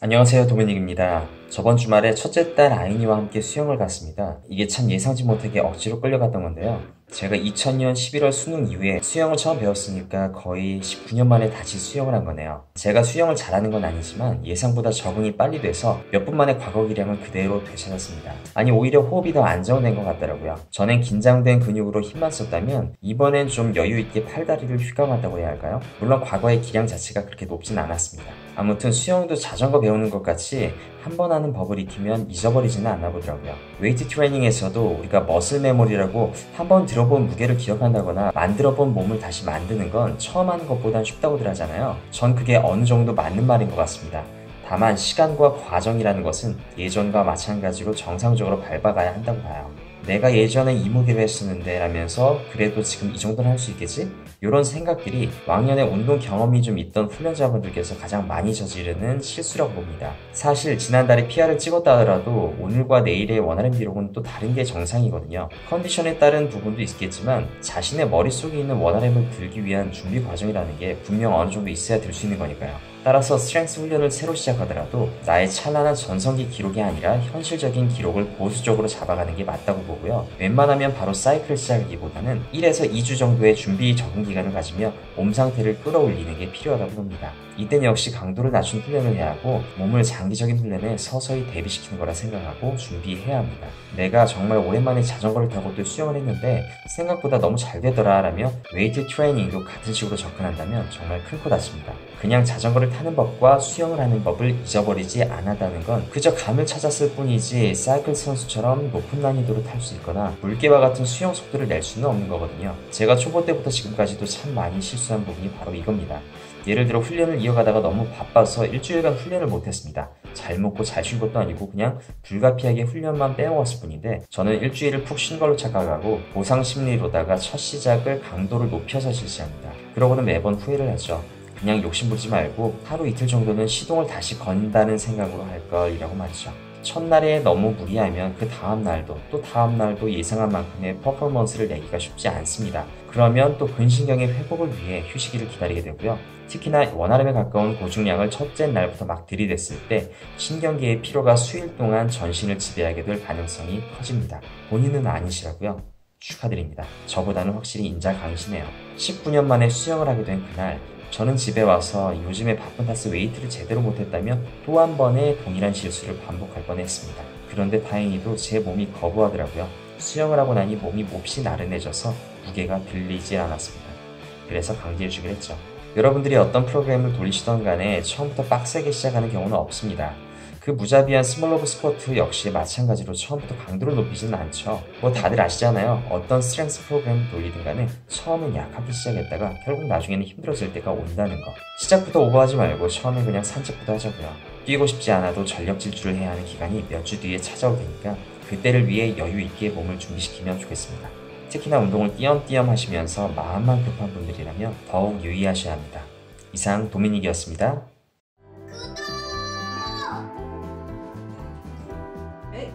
안녕하세요, 도미닉입니다. 저번 주말에 첫째 딸 아이니와 함께 수영을 갔습니다. 이게 참 예상치 못하게 억지로 끌려갔던 건데요. 제가 2000년 11월 수능 이후에 수영을 처음 배웠으니까 거의 19년 만에 다시 수영을 한 거네요. 제가 수영을 잘하는 건 아니지만 예상보다 적응이 빨리 돼서 몇 분 만에 과거 기량을 그대로 되찾았습니다. 아니, 오히려 호흡이 더 안정된 것 같더라고요. 전엔 긴장된 근육으로 힘만 썼다면 이번엔 좀 여유있게 팔다리를 휘감았다고 해야 할까요? 물론 과거의 기량 자체가 그렇게 높진 않았습니다. 아무튼 수영도 자전거 배우는 것 같이 한 번 하는 법을 익히면 잊어버리지는 않나 보더라고요. 웨이트 트레이닝에서도 우리가 머슬 메모리라고 한 번 들어본 무게를 기억한다거나 만들어본 몸을 다시 만드는 건 처음 하는 것보단 쉽다고들 하잖아요. 전 그게 어느 정도 맞는 말인 것 같습니다. 다만 시간과 과정이라는 것은 예전과 마찬가지로 정상적으로 밟아가야 한다고 봐요. 내가 예전에 이 무게를 했었는데 라면서 그래도 지금 이 정도는 할 수 있겠지? 이런 생각들이 왕년에 운동 경험이 좀 있던 훈련자분들께서 가장 많이 저지르는 실수라고 봅니다. 사실 지난달에 PR을 찍었다 하더라도 오늘과 내일의 원RM 기록은 또 다른 게 정상이거든요. 컨디션에 따른 부분도 있겠지만 자신의 머릿속에 있는 원RM을 들기 위한 준비 과정이라는 게 분명 어느 정도 있어야 될 수 있는 거니까요. 따라서 스트렝스 훈련을 새로 시작하더라도 나의 찬란한 전성기 기록이 아니라 현실적인 기록을 보수적으로 잡아가는 게 맞다고 보고요. 웬만하면 바로 사이클을 시작하기보다는 1에서 2주 정도의 준비 적응 기간을 가지며 몸 상태를 끌어올리는 게 필요하다고 봅니다. 이땐 역시 강도를 낮춘 훈련을 해야 하고 몸을 장기적인 훈련에 서서히 대비시키는 거라 생각하고 준비해야 합니다. 내가 정말 오랜만에 자전거를 타고 또 수영을 했는데 생각보다 너무 잘 되더라 라며 웨이트 트레이닝도 같은 식으로 접근한다면 정말 큰 코 다칩니다. 그냥 자전거를 타는 법과 수영을 하는 법을 잊어버리지 않았다는 건 그저 감을 찾았을 뿐이지 사이클 선수처럼 높은 난이도로 탈 수 있거나 물개와 같은 수영 속도를 낼 수는 없는 거거든요. 제가 초보 때부터 지금까지도 참 많이 실수한 부분이 바로 이겁니다. 예를 들어 훈련을 이어가다가 너무 바빠서 일주일간 훈련을 못했습니다. 잘 먹고 잘 쉰 것도 아니고 그냥 불가피하게 훈련만 빼먹었을 뿐인데 저는 일주일을 푹 쉰 걸로 착각하고 보상 심리로다가 첫 시작을 강도를 높여서 실시합니다. 그러고는 매번 후회를 하죠. 그냥 욕심부리지 말고 하루 이틀 정도는 시동을 다시 건다는 생각으로 할 걸이라고 말이죠. 첫날에 너무 무리하면 그 다음날도 또 다음날도 예상한 만큼의 퍼포먼스를 내기가 쉽지 않습니다. 그러면 또 근신경의 회복을 위해 휴식일을 기다리게 되고요. 특히나 원RM에 가까운 고중량을 첫째 날부터 막 들이댔을 때 신경계의 피로가 수일 동안 전신을 지배하게 될 가능성이 커집니다. 본인은 아니시라고요? 축하드립니다. 저보다는 확실히 인자 강이시네요. 19년 만에 수영을 하게 된 그날 저는 집에 와서 요즘에 바쁜 탓에 웨이트를 제대로 못했다며 또 한 번의 동일한 실수를 반복할 뻔했습니다. 그런데 다행히도 제 몸이 거부하더라고요. 수영을 하고 나니 몸이 몹시 나른해져서 무게가 들리질 않았습니다. 그래서 강제해주기로 했죠. 여러분들이 어떤 프로그램을 돌리시던 간에 처음부터 빡세게 시작하는 경우는 없습니다. 그 무자비한 스몰러브 스쿼트 역시 마찬가지로 처음부터 강도를 높이지는 않죠. 뭐 다들 아시잖아요. 어떤 스트렝스 프로그램을 돌리든 간에 처음엔 약하게 시작했다가 결국 나중에는 힘들어질 때가 온다는 거. 시작부터 오버하지 말고 처음에 그냥 산책부터 하자고요. 뛰고 싶지 않아도 전력 질주를 해야 하는 기간이 몇 주 뒤에 찾아올 테니까 그때를 위해 여유 있게 몸을 준비시키면 좋겠습니다. 특히나 운동을 띄엄띄엄 하시면서 마음만 급한 분들이라면 더욱 유의하셔야 합니다. 이상 도미닉이었습니다. 에이.